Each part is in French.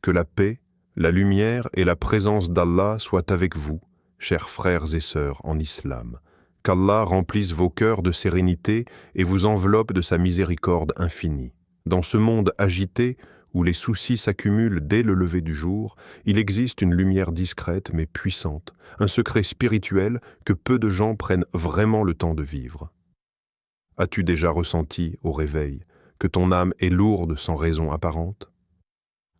Que la paix, la lumière et la présence d'Allah soient avec vous, chers frères et sœurs en islam. Qu'Allah remplisse vos cœurs de sérénité et vous enveloppe de sa miséricorde infinie. Dans ce monde agité, où les soucis s'accumulent dès le lever du jour, il existe une lumière discrète mais puissante, un secret spirituel que peu de gens prennent vraiment le temps de vivre. As-tu déjà ressenti, au réveil, que ton âme est lourde sans raison apparente?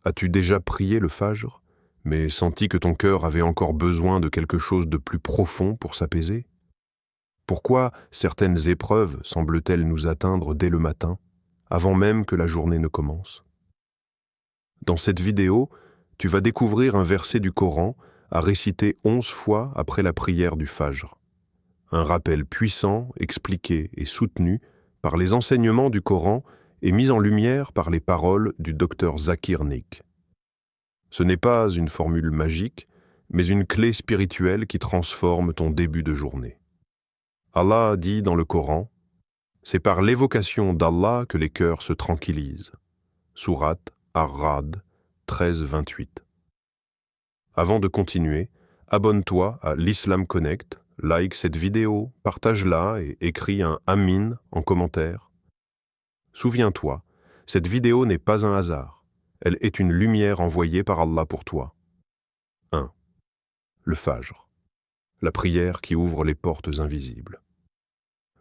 As-tu déjà prié le fajr, mais senti que ton cœur avait encore besoin de quelque chose de plus profond pour s'apaiser? Pourquoi certaines épreuves semblent-elles nous atteindre dès le matin, avant même que la journée ne commence? Dans cette vidéo, tu vas découvrir un verset du Coran à réciter 11 fois après la prière du Fajr. Un rappel puissant, expliqué et soutenu par les enseignements du Coran et mis en lumière par les paroles du docteur Zakir Naik. Ce n'est pas une formule magique, mais une clé spirituelle qui transforme ton début de journée. Allah dit dans le Coran, « C'est par l'évocation d'Allah que les cœurs se tranquillisent. » Sourate Ar-Ra'd 13-28. Avant de continuer, abonne-toi à l'Islam Connect, like cette vidéo, partage-la et écris un « Amin » en commentaire. Souviens-toi, cette vidéo n'est pas un hasard. Elle est une lumière envoyée par Allah pour toi. 1. Le Fajr, la prière qui ouvre les portes invisibles.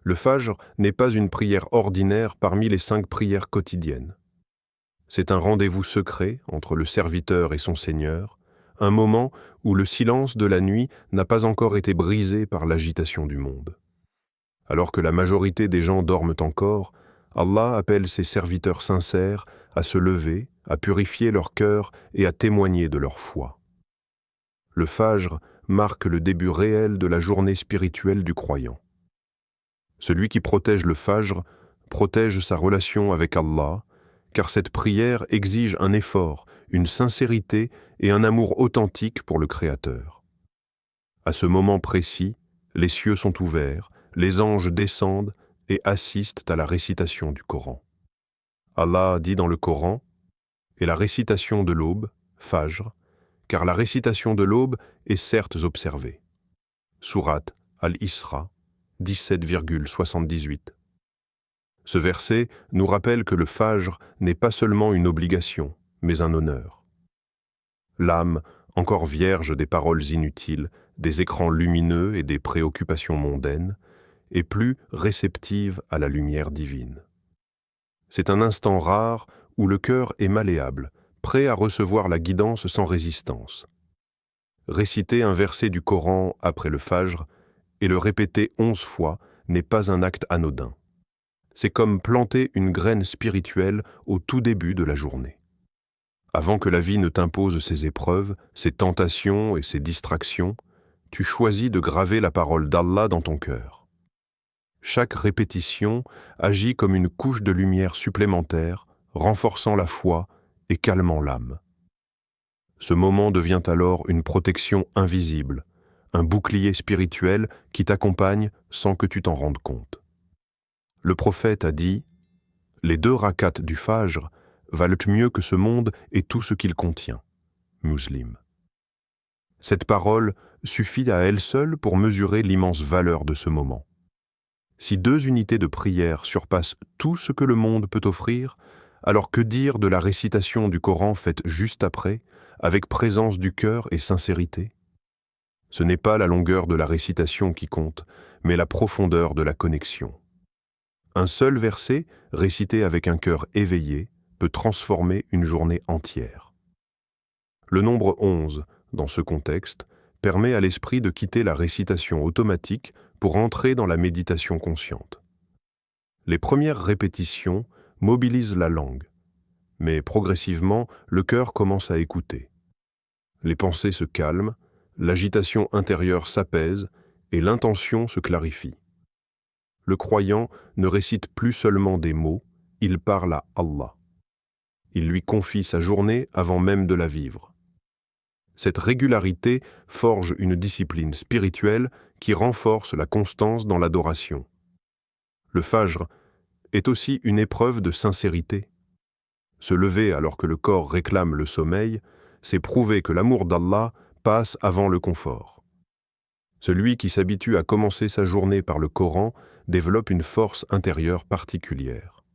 Le Fajr n'est pas une prière ordinaire parmi les 5 prières quotidiennes. C'est un rendez-vous secret entre le serviteur et son Seigneur, un moment où le silence de la nuit n'a pas encore été brisé par l'agitation du monde. Alors que la majorité des gens dorment encore, Allah appelle ses serviteurs sincères à se lever, à purifier leur cœur et à témoigner de leur foi. Le Fajr marque le début réel de la journée spirituelle du croyant. Celui qui protège le Fajr protège sa relation avec Allah, car cette prière exige un effort, une sincérité et un amour authentique pour le Créateur. À ce moment précis, les cieux sont ouverts, les anges descendent et assistent à la récitation du Coran. Allah dit dans le Coran, « Et la récitation de l'aube, Fajr, car la récitation de l'aube est certes observée. » Sourate Al-Isra 17,78. Ce verset nous rappelle que le Fajr n'est pas seulement une obligation, mais un honneur. L'âme, encore vierge des paroles inutiles, des écrans lumineux et des préoccupations mondaines, est plus réceptive à la lumière divine. C'est un instant rare où le cœur est malléable, prêt à recevoir la guidance sans résistance. Réciter un verset du Coran après le Fajr et le répéter 11 fois n'est pas un acte anodin. C'est comme planter une graine spirituelle au tout début de la journée. Avant que la vie ne t'impose ses épreuves, ses tentations et ses distractions, tu choisis de graver la parole d'Allah dans ton cœur. Chaque répétition agit comme une couche de lumière supplémentaire, renforçant la foi et calmant l'âme. Ce moment devient alors une protection invisible, un bouclier spirituel qui t'accompagne sans que tu t'en rendes compte. Le prophète a dit « Les 2 rakats du Fajr valent mieux que ce monde et tout ce qu'il contient. » Muslim. Cette parole suffit à elle seule pour mesurer l'immense valeur de ce moment. Si 2 unités de prière surpassent tout ce que le monde peut offrir, alors que dire de la récitation du Coran faite juste après, avec présence du cœur et sincérité? Ce n'est pas la longueur de la récitation qui compte, mais la profondeur de la connexion. Un seul verset, récité avec un cœur éveillé, peut transformer une journée entière. Le nombre 11, dans ce contexte, permet à l'esprit de quitter la récitation automatique pour entrer dans la méditation consciente. Les premières répétitions mobilisent la langue, mais progressivement, le cœur commence à écouter. Les pensées se calment, l'agitation intérieure s'apaise et l'intention se clarifie. Le croyant ne récite plus seulement des mots, il parle à Allah. Il lui confie sa journée avant même de la vivre. Cette régularité forge une discipline spirituelle qui renforce la constance dans l'adoration. Le Fajr est aussi une épreuve de sincérité. Se lever alors que le corps réclame le sommeil, c'est prouver que l'amour d'Allah passe avant le confort. Celui qui s'habitue à commencer sa journée par le Coran développe une force intérieure particulière.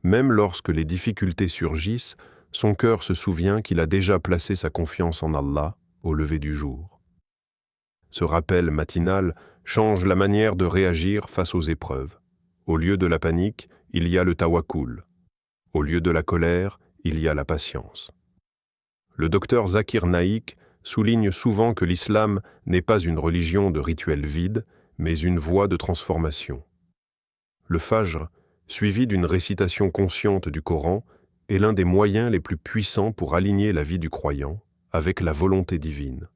Même lorsque les difficultés surgissent, son cœur se souvient qu'il a déjà placé sa confiance en Allah au lever du jour. Ce rappel matinal change la manière de réagir face aux épreuves. Au lieu de la panique, il y a le tawakkul. Au lieu de la colère, il y a la patience. Le docteur Zakir Naik souligne souvent que l'islam n'est pas une religion de rituels vides, mais une voie de transformation. Le Fajr, suivi d'une récitation consciente du Coran, est l'un des moyens les plus puissants pour aligner la vie du croyant avec la volonté divine.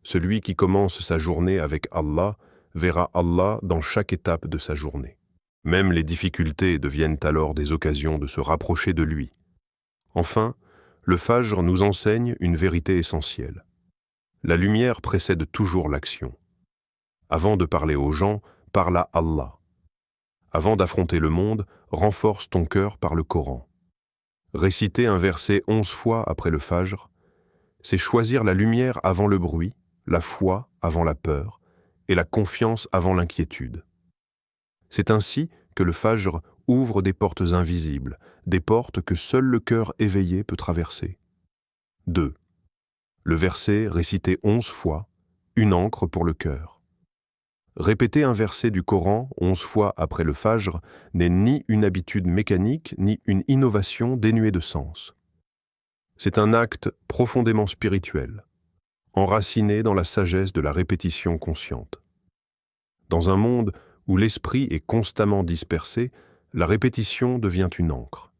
Celui qui commence sa journée avec Allah verra Allah dans chaque étape de sa journée. Même les difficultés deviennent alors des occasions de se rapprocher de lui. Enfin, le Fajr nous enseigne une vérité essentielle. La lumière précède toujours l'action. Avant de parler aux gens, parle à Allah. Avant d'affronter le monde, renforce ton cœur par le Coran. Réciter un verset 11 fois après le Fajr, c'est choisir la lumière avant le bruit, la foi avant la peur et la confiance avant l'inquiétude. C'est ainsi que le Fajr ouvre des portes invisibles, des portes que seul le cœur éveillé peut traverser. 2. Le verset récité 11 fois, une encre pour le cœur. Répéter un verset du Coran 11 fois après le Fajr n'est ni une habitude mécanique, ni une innovation dénuée de sens. C'est un acte profondément spirituel, enraciné dans la sagesse de la répétition consciente. Dans un monde où l'esprit est constamment dispersé, la répétition devient une encre.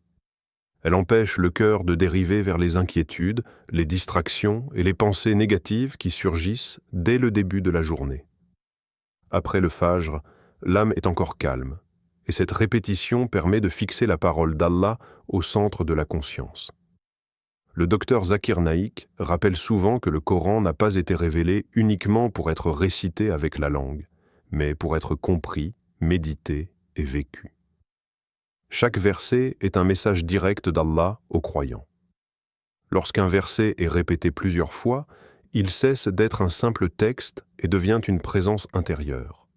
Elle empêche le cœur de dériver vers les inquiétudes, les distractions et les pensées négatives qui surgissent dès le début de la journée. Après le Fajr, l'âme est encore calme, et cette répétition permet de fixer la parole d'Allah au centre de la conscience. Le docteur Zakir Naik rappelle souvent que le Coran n'a pas été révélé uniquement pour être récité avec la langue, mais pour être compris, médité et vécu. Chaque verset est un message direct d'Allah aux croyants. Lorsqu'un verset est répété plusieurs fois, il cesse d'être un simple texte et devient une présence intérieure.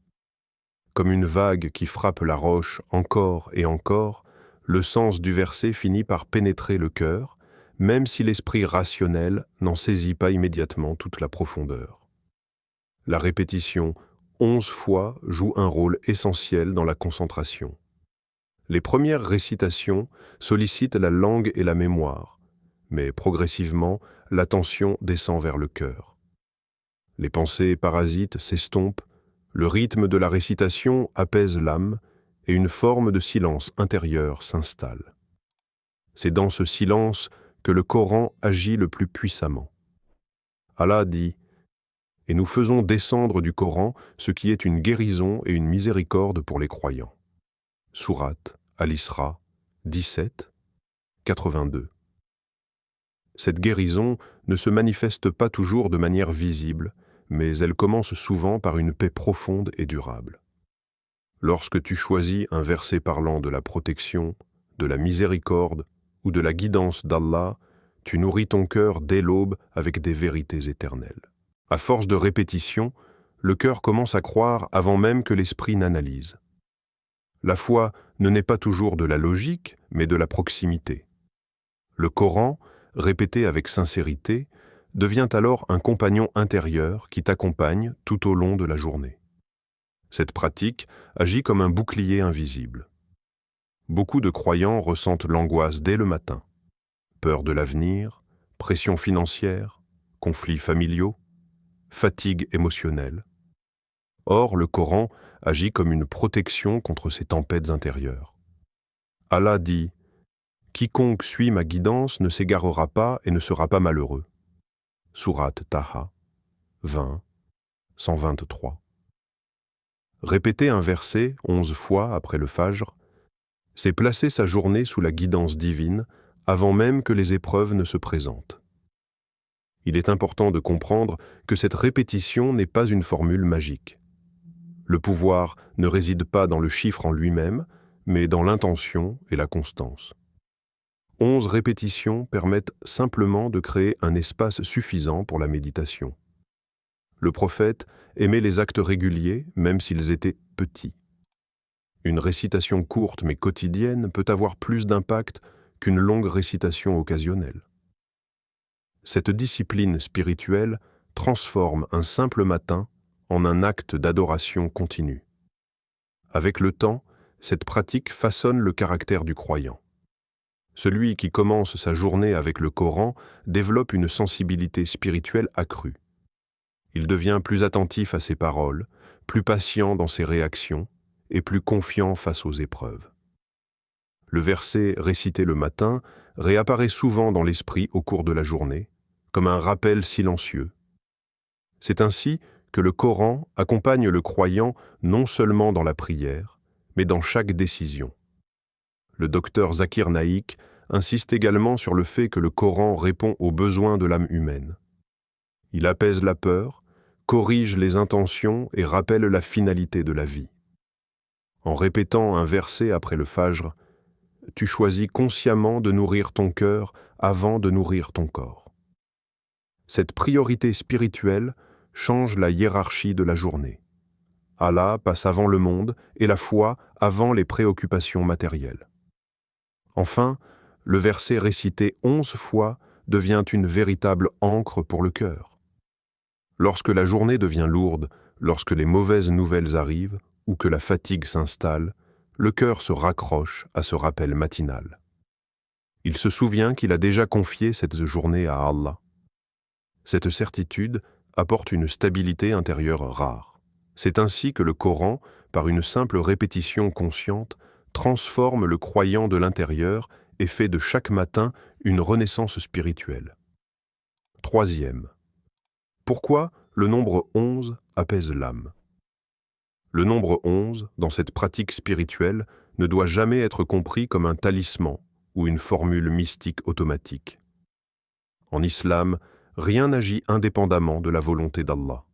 Comme une vague qui frappe la roche encore et encore, le sens du verset finit par pénétrer le cœur, même si l'esprit rationnel n'en saisit pas immédiatement toute la profondeur. La répétition 11 fois joue un rôle essentiel dans la concentration. Les premières récitations sollicitent la langue et la mémoire, mais progressivement, l'attention descend vers le cœur. Les pensées parasites s'estompent, le rythme de la récitation apaise l'âme et une forme de silence intérieur s'installe. C'est dans ce silence que le Coran agit le plus puissamment. Allah dit « Et nous faisons descendre du Coran ce qui est une guérison et une miséricorde pour les croyants. » Sourate Al-Isra 17, 82. Cette guérison ne se manifeste pas toujours de manière visible, mais elle commence souvent par une paix profonde et durable. Lorsque tu choisis un verset parlant de la protection, de la miséricorde ou de la guidance d'Allah, tu nourris ton cœur dès l'aube avec des vérités éternelles. À force de répétition, le cœur commence à croire avant même que l'esprit n'analyse. La foi ne naît pas toujours de la logique, mais de la proximité. Le Coran, répété avec sincérité, devient alors un compagnon intérieur qui t'accompagne tout au long de la journée. Cette pratique agit comme un bouclier invisible. Beaucoup de croyants ressentent l'angoisse dès le matin. Peur de l'avenir, pression financière, conflits familiaux, fatigue émotionnelle. Or, le Coran agit comme une protection contre ces tempêtes intérieures. Allah dit « Quiconque suit ma guidance ne s'égarera pas et ne sera pas malheureux. » Sourate Taha 20, 123. Répéter un verset 11 fois après le Fajr, c'est placer sa journée sous la guidance divine avant même que les épreuves ne se présentent. Il est important de comprendre que cette répétition n'est pas une formule magique. Le pouvoir ne réside pas dans le chiffre en lui-même, mais dans l'intention et la constance. 11 répétitions permettent simplement de créer un espace suffisant pour la méditation. Le prophète aimait les actes réguliers, même s'ils étaient petits. Une récitation courte mais quotidienne peut avoir plus d'impact qu'une longue récitation occasionnelle. Cette discipline spirituelle transforme un simple matin en un acte d'adoration continue. Avec le temps, cette pratique façonne le caractère du croyant. Celui qui commence sa journée avec le Coran développe une sensibilité spirituelle accrue. Il devient plus attentif à ses paroles, plus patient dans ses réactions et plus confiant face aux épreuves. Le verset récité le matin réapparaît souvent dans l'esprit au cours de la journée, comme un rappel silencieux. C'est ainsi que le Coran accompagne le croyant non seulement dans la prière, mais dans chaque décision. Le docteur Zakir Naik insiste également sur le fait que le Coran répond aux besoins de l'âme humaine. Il apaise la peur, corrige les intentions et rappelle la finalité de la vie. En répétant un verset après le Fajr, tu choisis consciemment de nourrir ton cœur avant de nourrir ton corps. Cette priorité spirituelle change la hiérarchie de la journée. Allah passe avant le monde et la foi avant les préoccupations matérielles. Enfin, le verset récité 11 fois devient une véritable ancre pour le cœur. Lorsque la journée devient lourde, lorsque les mauvaises nouvelles arrivent ou que la fatigue s'installe, le cœur se raccroche à ce rappel matinal. Il se souvient qu'il a déjà confié cette journée à Allah. Cette certitude apporte une stabilité intérieure rare. C'est ainsi que le Coran, par une simple répétition consciente, transforme le croyant de l'intérieur et fait de chaque matin une renaissance spirituelle. Troisième. Pourquoi le nombre 11 apaise l'âme? Le nombre 11, dans cette pratique spirituelle, ne doit jamais être compris comme un talisman ou une formule mystique automatique. En islam, rien n'agit indépendamment de la volonté d'Allah.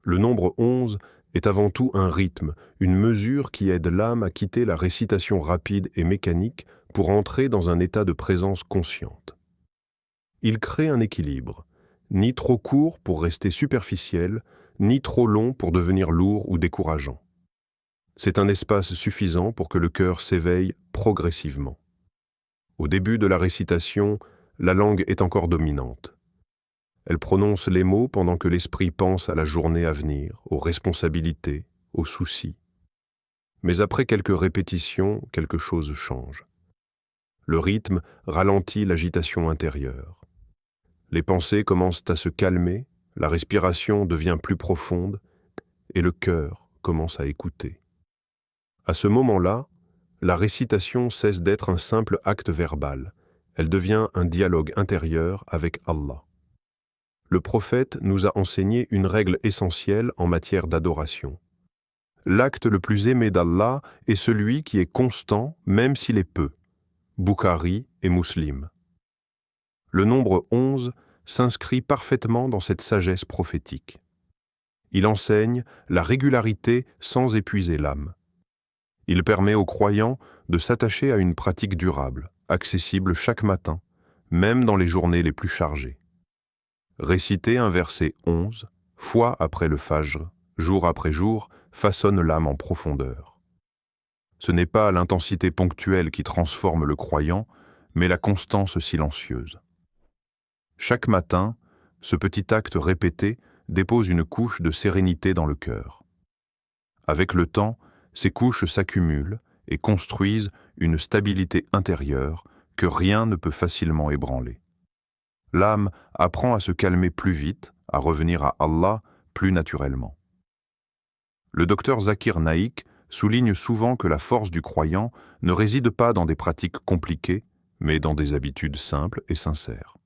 Le nombre 11 est avant tout un rythme, une mesure qui aide l'âme à quitter la récitation rapide et mécanique pour entrer dans un état de présence consciente. Il crée un équilibre, ni trop court pour rester superficiel, ni trop long pour devenir lourd ou décourageant. C'est un espace suffisant pour que le cœur s'éveille progressivement. Au début de la récitation, la langue est encore dominante. Elle prononce les mots pendant que l'esprit pense à la journée à venir, aux responsabilités, aux soucis. Mais après quelques répétitions, quelque chose change. Le rythme ralentit l'agitation intérieure. Les pensées commencent à se calmer, la respiration devient plus profonde et le cœur commence à écouter. À ce moment-là, la récitation cesse d'être un simple acte verbal. Elle devient un dialogue intérieur avec Allah. Le prophète nous a enseigné une règle essentielle en matière d'adoration. L'acte le plus aimé d'Allah est celui qui est constant même s'il est peu. Bukhari et Muslim. Le nombre 11 s'inscrit parfaitement dans cette sagesse prophétique. Il enseigne la régularité sans épuiser l'âme. Il permet aux croyants de s'attacher à une pratique durable, accessible chaque matin, même dans les journées les plus chargées. Réciter un verset 11, fois après le Fajr, jour après jour, façonne l'âme en profondeur. Ce n'est pas l'intensité ponctuelle qui transforme le croyant, mais la constance silencieuse. Chaque matin, ce petit acte répété dépose une couche de sérénité dans le cœur. Avec le temps, ces couches s'accumulent et construisent une stabilité intérieure que rien ne peut facilement ébranler. L'âme apprend à se calmer plus vite, à revenir à Allah plus naturellement. Le docteur Zakir Naik souligne souvent que la force du croyant ne réside pas dans des pratiques compliquées, mais dans des habitudes simples et sincères.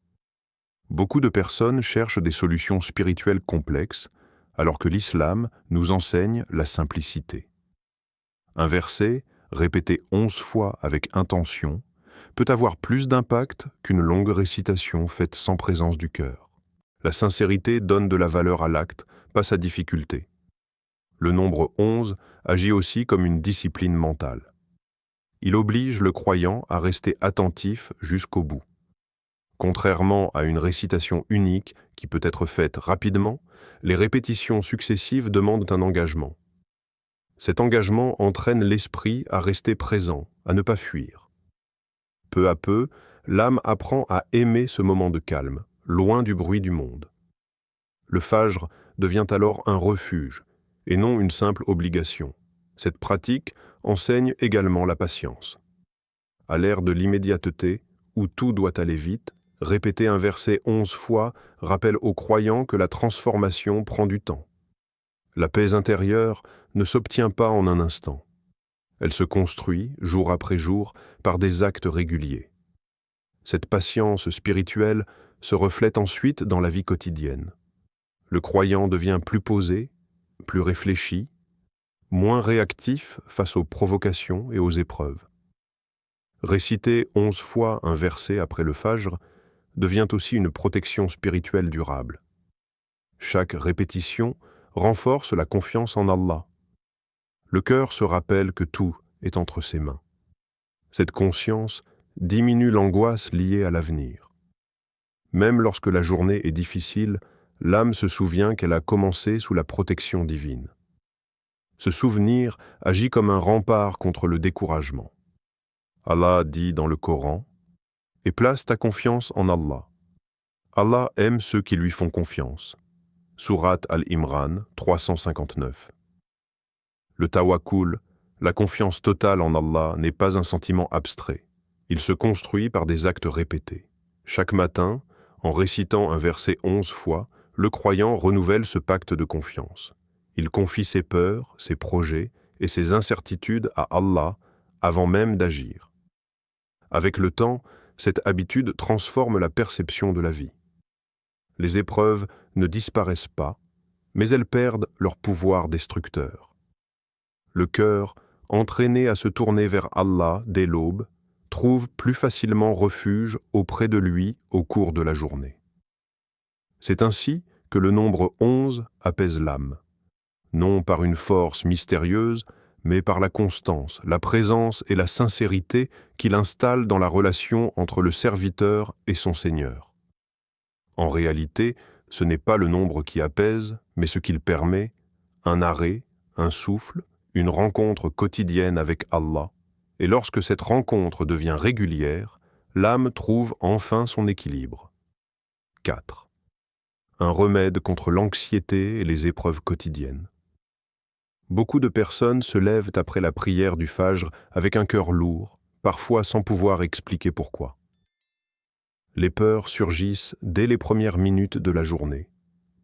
Beaucoup de personnes cherchent des solutions spirituelles complexes, alors que l'islam nous enseigne la simplicité. Un verset, répété 11 fois avec intention, peut avoir plus d'impact qu'une longue récitation faite sans présence du cœur. La sincérité donne de la valeur à l'acte, pas sa difficulté. Le nombre 11 agit aussi comme une discipline mentale. Il oblige le croyant à rester attentif jusqu'au bout. Contrairement à une récitation unique qui peut être faite rapidement, les répétitions successives demandent un engagement. Cet engagement entraîne l'esprit à rester présent, à ne pas fuir. Peu à peu, l'âme apprend à aimer ce moment de calme, loin du bruit du monde. Le fajr devient alors un refuge, et non une simple obligation. Cette pratique enseigne également la patience. À l'ère de l'immédiateté, où tout doit aller vite, répéter un verset 11 fois rappelle aux croyants que la transformation prend du temps. La paix intérieure ne s'obtient pas en un instant. Elle se construit, jour après jour, par des actes réguliers. Cette patience spirituelle se reflète ensuite dans la vie quotidienne. Le croyant devient plus posé, plus réfléchi, moins réactif face aux provocations et aux épreuves. Réciter 11 fois un verset après le fajr devient aussi une protection spirituelle durable. Chaque répétition renforce la confiance en Allah. Le cœur se rappelle que tout est entre ses mains. Cette conscience diminue l'angoisse liée à l'avenir. Même lorsque la journée est difficile, l'âme se souvient qu'elle a commencé sous la protection divine. Ce souvenir agit comme un rempart contre le découragement. Allah dit dans le Coran « Et place ta confiance en Allah. Allah aime ceux qui lui font confiance. » Sourate Al-Imran 359. Le tawakkul, la confiance totale en Allah, n'est pas un sentiment abstrait. Il se construit par des actes répétés. Chaque matin, en récitant un verset 11 fois, le croyant renouvelle ce pacte de confiance. Il confie ses peurs, ses projets et ses incertitudes à Allah avant même d'agir. Avec le temps, cette habitude transforme la perception de la vie. Les épreuves ne disparaissent pas, mais elles perdent leur pouvoir destructeur. Le cœur, entraîné à se tourner vers Allah dès l'aube, trouve plus facilement refuge auprès de lui au cours de la journée. C'est ainsi que le nombre 11 apaise l'âme, non par une force mystérieuse, mais par la constance, la présence et la sincérité qu'il installe dans la relation entre le serviteur et son Seigneur. En réalité, ce n'est pas le nombre qui apaise, mais ce qu'il permet, un arrêt, un souffle, une rencontre quotidienne avec Allah. Et lorsque cette rencontre devient régulière, l'âme trouve enfin son équilibre. 4. Un remède contre l'anxiété et les épreuves quotidiennes. Beaucoup de personnes se lèvent après la prière du fajr avec un cœur lourd, parfois sans pouvoir expliquer pourquoi. Les peurs surgissent dès les premières minutes de la journée.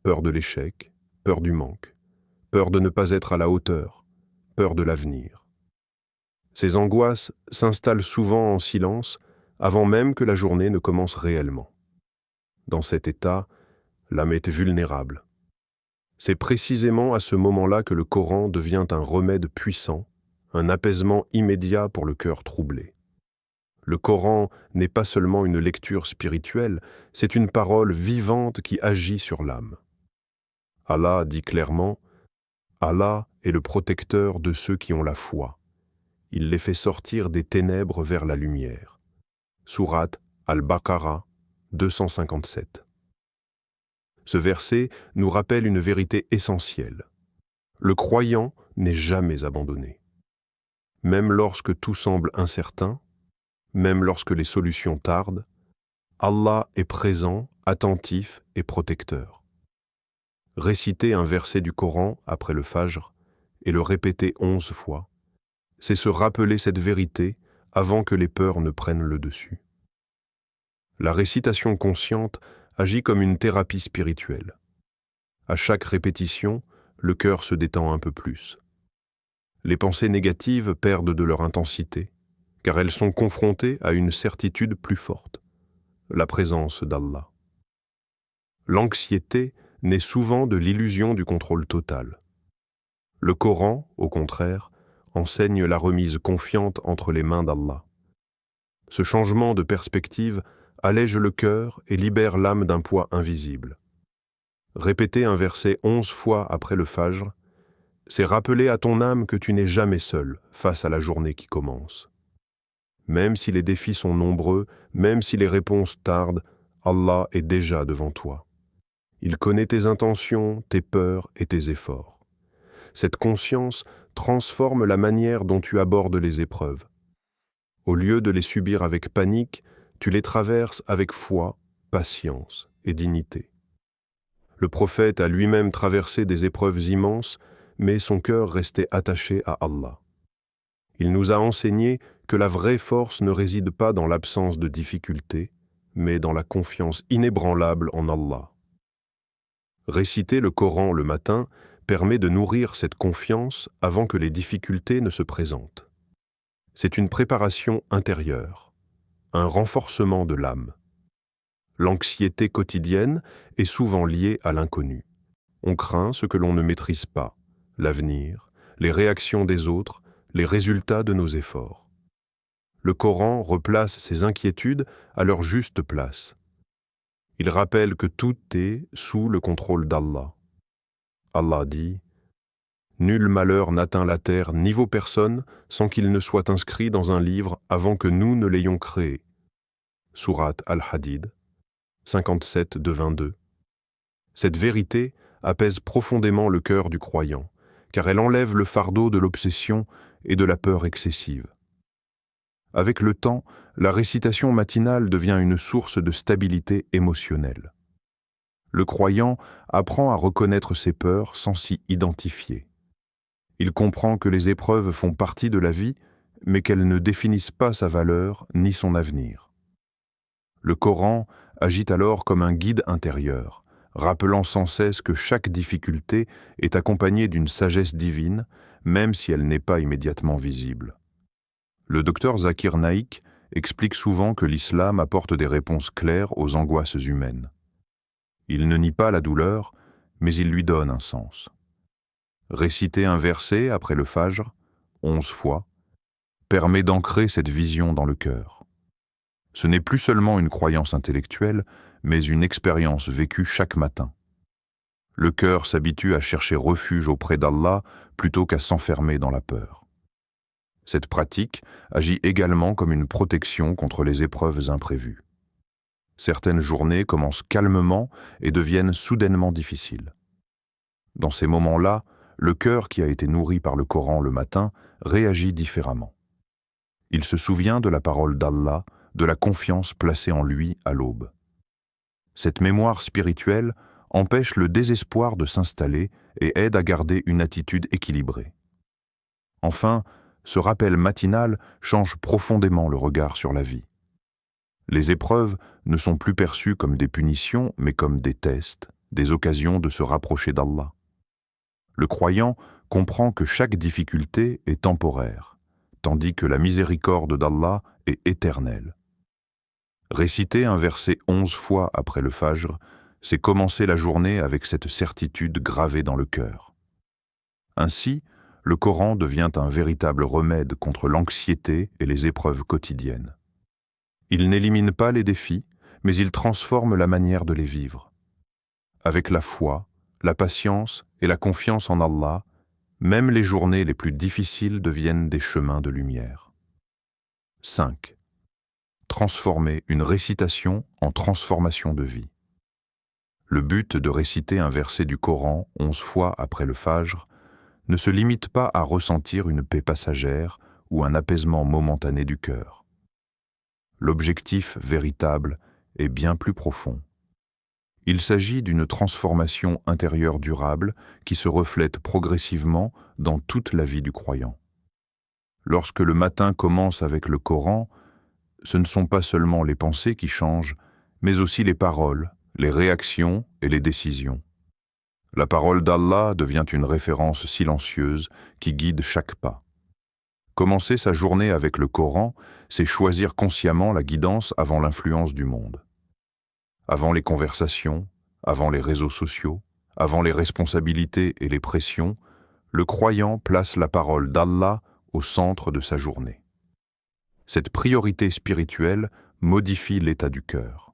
Peur de l'échec, peur du manque, peur de ne pas être à la hauteur, peur de l'avenir. Ces angoisses s'installent souvent en silence avant même que la journée ne commence réellement. Dans cet état, l'âme est vulnérable. C'est précisément à ce moment-là que le Coran devient un remède puissant, un apaisement immédiat pour le cœur troublé. Le Coran n'est pas seulement une lecture spirituelle, c'est une parole vivante qui agit sur l'âme. Allah dit clairement « Allah est le protecteur de ceux qui ont la foi. Il les fait sortir des ténèbres vers la lumière. » Sourate Al-Baqarah 257. Ce verset nous rappelle une vérité essentielle. Le croyant n'est jamais abandonné. Même lorsque tout semble incertain, même lorsque les solutions tardent, Allah est présent, attentif et protecteur. Réciter un verset du Coran après le fajr et le répéter 11 fois, c'est se rappeler cette vérité avant que les peurs ne prennent le dessus. La récitation consciente agit comme une thérapie spirituelle. À chaque répétition, le cœur se détend un peu plus. Les pensées négatives perdent de leur intensité, car elles sont confrontées à une certitude plus forte, la présence d'Allah. L'anxiété naît souvent de l'illusion du contrôle total. Le Coran, au contraire, enseigne la remise confiante entre les mains d'Allah. Ce changement de perspective allège le cœur et libère l'âme d'un poids invisible. Répéter un verset 11 fois après le fajr, c'est rappeler à ton âme que tu n'es jamais seul face à la journée qui commence. Même si les défis sont nombreux, même si les réponses tardent, Allah est déjà devant toi. Il connaît tes intentions, tes peurs et tes efforts. Cette conscience transforme la manière dont tu abordes les épreuves. Au lieu de les subir avec panique, tu les traverses avec foi, patience et dignité. Le prophète a lui-même traversé des épreuves immenses, mais son cœur restait attaché à Allah. Il nous a enseigné que la vraie force ne réside pas dans l'absence de difficultés, mais dans la confiance inébranlable en Allah. Réciter le Coran le matin permet de nourrir cette confiance avant que les difficultés ne se présentent. C'est une préparation intérieure, un renforcement de l'âme. L'anxiété quotidienne est souvent liée à l'inconnu. On craint ce que l'on ne maîtrise pas, l'avenir, les réactions des autres, les résultats de nos efforts. Le Coran replace ces inquiétudes à leur juste place. Il rappelle que tout est sous le contrôle d'Allah. Allah dit « Nul malheur n'atteint la terre ni vos personnes sans qu'il ne soit inscrit dans un livre avant que nous ne l'ayons créé. » Sourate Al-Hadid, 57-22. Cette vérité apaise profondément le cœur du croyant, car elle enlève le fardeau de l'obsession et de la peur excessive. Avec le temps, la récitation matinale devient une source de stabilité émotionnelle. Le croyant apprend à reconnaître ses peurs sans s'y identifier. Il comprend que les épreuves font partie de la vie, mais qu'elles ne définissent pas sa valeur ni son avenir. Le Coran agit alors comme un guide intérieur, rappelant sans cesse que chaque difficulté est accompagnée d'une sagesse divine, même si elle n'est pas immédiatement visible. Le docteur Zakir Naik explique souvent que l'islam apporte des réponses claires aux angoisses humaines. Il ne nie pas la douleur, mais il lui donne un sens. Réciter un verset après le Fajr, 11 fois, permet d'ancrer cette vision dans le cœur. Ce n'est plus seulement une croyance intellectuelle, mais une expérience vécue chaque matin. Le cœur s'habitue à chercher refuge auprès d'Allah plutôt qu'à s'enfermer dans la peur. Cette pratique agit également comme une protection contre les épreuves imprévues. Certaines journées commencent calmement et deviennent soudainement difficiles. Dans ces moments-là, le cœur qui a été nourri par le Coran le matin réagit différemment. Il se souvient de la parole d'Allah, de la confiance placée en lui à l'aube. Cette mémoire spirituelle empêche le désespoir de s'installer et aide à garder une attitude équilibrée. Enfin, ce rappel matinal change profondément le regard sur la vie. Les épreuves ne sont plus perçues comme des punitions, mais comme des tests, des occasions de se rapprocher d'Allah. Le croyant comprend que chaque difficulté est temporaire, tandis que la miséricorde d'Allah est éternelle. Réciter un verset 11 fois après le Fajr, c'est commencer la journée avec cette certitude gravée dans le cœur. Ainsi, le Coran devient un véritable remède contre l'anxiété et les épreuves quotidiennes. Il n'élimine pas les défis, mais il transforme la manière de les vivre. Avec la foi, la patience et la confiance en Allah, même les journées les plus difficiles deviennent des chemins de lumière. 5. Transformer une récitation en transformation de vie. Le but de réciter un verset du Coran 11 fois après le Fajr ne se limite pas à ressentir une paix passagère ou un apaisement momentané du cœur. L'objectif véritable est bien plus profond. Il s'agit d'une transformation intérieure durable qui se reflète progressivement dans toute la vie du croyant. Lorsque le matin commence avec le Coran, ce ne sont pas seulement les pensées qui changent, mais aussi les paroles, les réactions et les décisions. La parole d'Allah devient une référence silencieuse qui guide chaque pas. Commencer sa journée avec le Coran, c'est choisir consciemment la guidance avant l'influence du monde. Avant les conversations, avant les réseaux sociaux, avant les responsabilités et les pressions, le croyant place la parole d'Allah au centre de sa journée. Cette priorité spirituelle modifie l'état du cœur.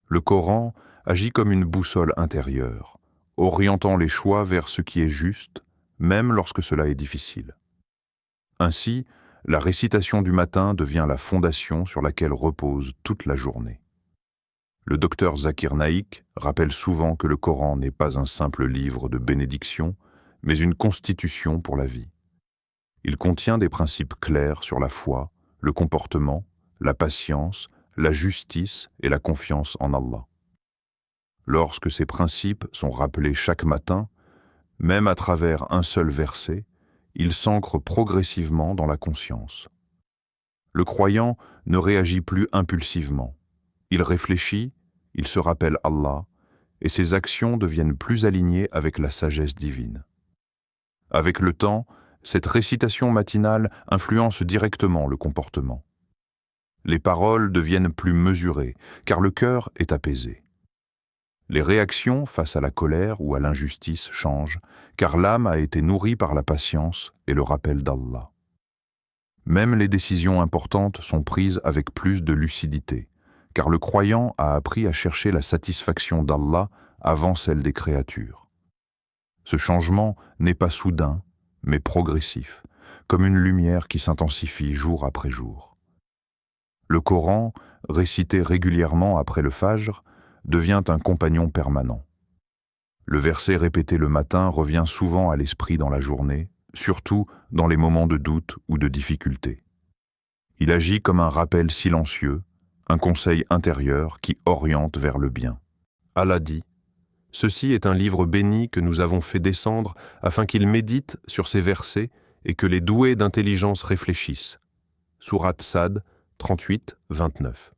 Le Coran agit comme une boussole intérieure, orientant les choix vers ce qui est juste, même lorsque cela est difficile. Ainsi, la récitation du matin devient la fondation sur laquelle repose toute la journée. Le docteur Zakir Naik rappelle souvent que le Coran n'est pas un simple livre de bénédiction, mais une constitution pour la vie. Il contient des principes clairs sur la foi, le comportement, la patience, la justice et la confiance en Allah. Lorsque ces principes sont rappelés chaque matin, même à travers un seul verset, ils s'ancrent progressivement dans la conscience. Le croyant ne réagit plus impulsivement. Il réfléchit, il se rappelle Allah, et ses actions deviennent plus alignées avec la sagesse divine. Avec le temps, cette récitation matinale influence directement le comportement. Les paroles deviennent plus mesurées, car le cœur est apaisé. Les réactions face à la colère ou à l'injustice changent, car l'âme a été nourrie par la patience et le rappel d'Allah. Même les décisions importantes sont prises avec plus de lucidité, car le croyant a appris à chercher la satisfaction d'Allah avant celle des créatures. Ce changement n'est pas soudain, mais progressif, comme une lumière qui s'intensifie jour après jour. Le Coran, récité régulièrement après le Fajr, devient un compagnon permanent. Le verset répété le matin revient souvent à l'esprit dans la journée, surtout dans les moments de doute ou de difficulté. Il agit comme un rappel silencieux, un conseil intérieur qui oriente vers le bien. Allah dit : « Ceci est un livre béni que nous avons fait descendre afin qu'il médite sur ces versets et que les doués d'intelligence réfléchissent. » Sourate Sad 38, 29.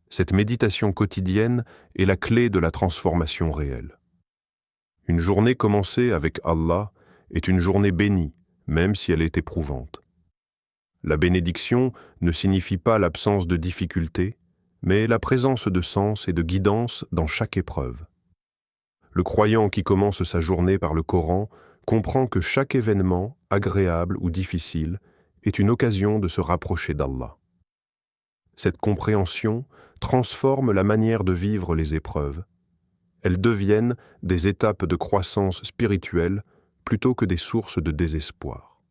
Cette méditation quotidienne est la clé de la transformation réelle. Une journée commencée avec Allah est une journée bénie, même si elle est éprouvante. La bénédiction ne signifie pas l'absence de difficultés, mais la présence de sens et de guidance dans chaque épreuve. Le croyant qui commence sa journée par le Coran comprend que chaque événement, agréable ou difficile, est une occasion de se rapprocher d'Allah. Cette compréhension transforme la manière de vivre les épreuves. Elles deviennent des étapes de croissance spirituelle plutôt que des sources de désespoir.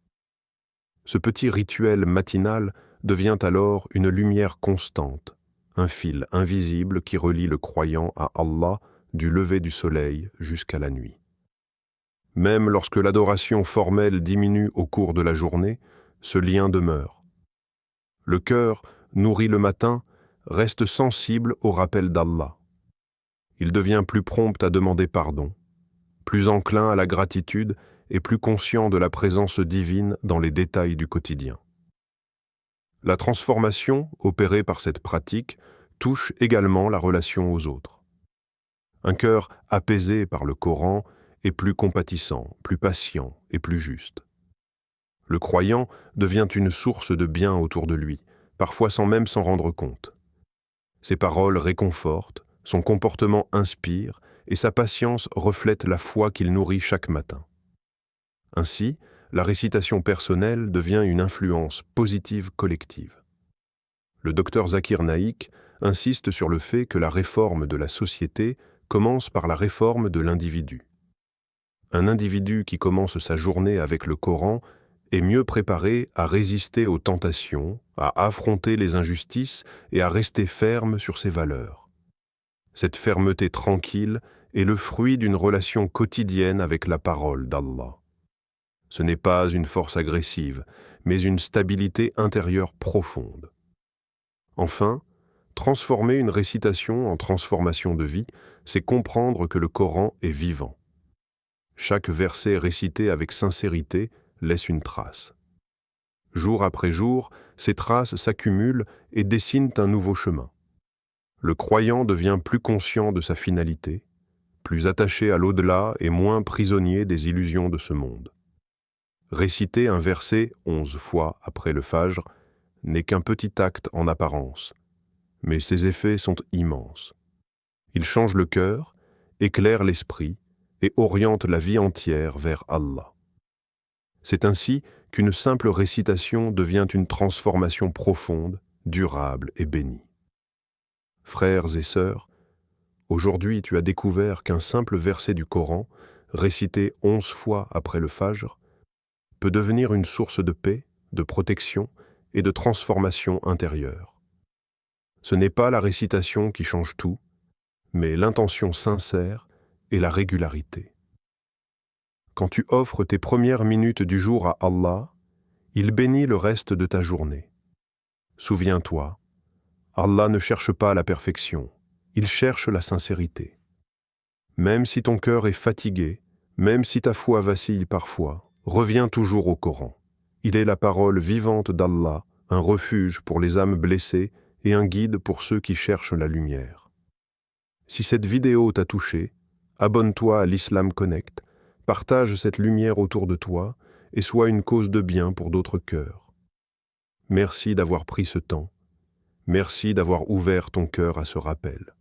Ce petit rituel matinal devient alors une lumière constante, un fil invisible qui relie le croyant à Allah du lever du soleil jusqu'à la nuit. Même lorsque l'adoration formelle diminue au cours de la journée, ce lien demeure. Le cœur, nourri le matin, reste sensible au rappel d'Allah. Il devient plus prompt à demander pardon, plus enclin à la gratitude et plus conscient de la présence divine dans les détails du quotidien. La transformation opérée par cette pratique touche également la relation aux autres. Un cœur apaisé par le Coran est plus compatissant, plus patient et plus juste. Le croyant devient une source de bien autour de lui, parfois sans même s'en rendre compte. Ses paroles réconfortent, son comportement inspire et sa patience reflète la foi qu'il nourrit chaque matin. Ainsi, la récitation personnelle devient une influence positive collective. Le docteur Zakir Naik insiste sur le fait que la réforme de la société commence par la réforme de l'individu. Un individu qui commence sa journée avec le Coran est mieux préparé à résister aux tentations, à affronter les injustices et à rester ferme sur ses valeurs. Cette fermeté tranquille est le fruit d'une relation quotidienne avec la parole d'Allah. Ce n'est pas une force agressive, mais une stabilité intérieure profonde. Enfin, transformer une récitation en transformation de vie, c'est comprendre que le Coran est vivant. Chaque verset récité avec sincérité laisse une trace. Jour après jour, ces traces s'accumulent et dessinent un nouveau chemin. Le croyant devient plus conscient de sa finalité, plus attaché à l'au-delà et moins prisonnier des illusions de ce monde. Réciter un verset 11 fois après le Fajr n'est qu'un petit acte en apparence, mais ses effets sont immenses. Il change le cœur, éclaire l'esprit et oriente la vie entière vers Allah. C'est ainsi qu'une simple récitation devient une transformation profonde, durable et bénie. Frères et sœurs, aujourd'hui tu as découvert qu'un simple verset du Coran, récité 11 fois après le Fajr, peut devenir une source de paix, de protection et de transformation intérieure. Ce n'est pas la récitation qui change tout, mais l'intention sincère et la régularité. Quand tu offres tes premières minutes du jour à Allah, il bénit le reste de ta journée. Souviens-toi, Allah ne cherche pas la perfection, il cherche la sincérité. Même si ton cœur est fatigué, même si ta foi vacille parfois, reviens toujours au Coran. Il est la parole vivante d'Allah, un refuge pour les âmes blessées et un guide pour ceux qui cherchent la lumière. Si cette vidéo t'a touché, abonne-toi à l'Islam Connect, partage cette lumière autour de toi et sois une cause de bien pour d'autres cœurs. Merci d'avoir pris ce temps. Merci d'avoir ouvert ton cœur à ce rappel.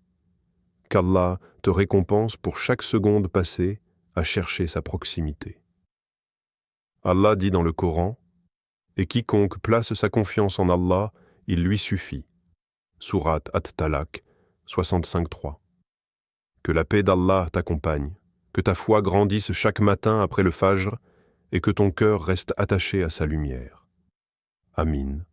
Qu'Allah te récompense pour chaque seconde passée à chercher sa proximité. Allah dit dans le Coran, « Et quiconque place sa confiance en Allah, il lui suffit. » Sourate At-Talaq, 65.3. Que la paix d'Allah t'accompagne, que ta foi grandisse chaque matin après le Fajr et que ton cœur reste attaché à sa lumière. Amin.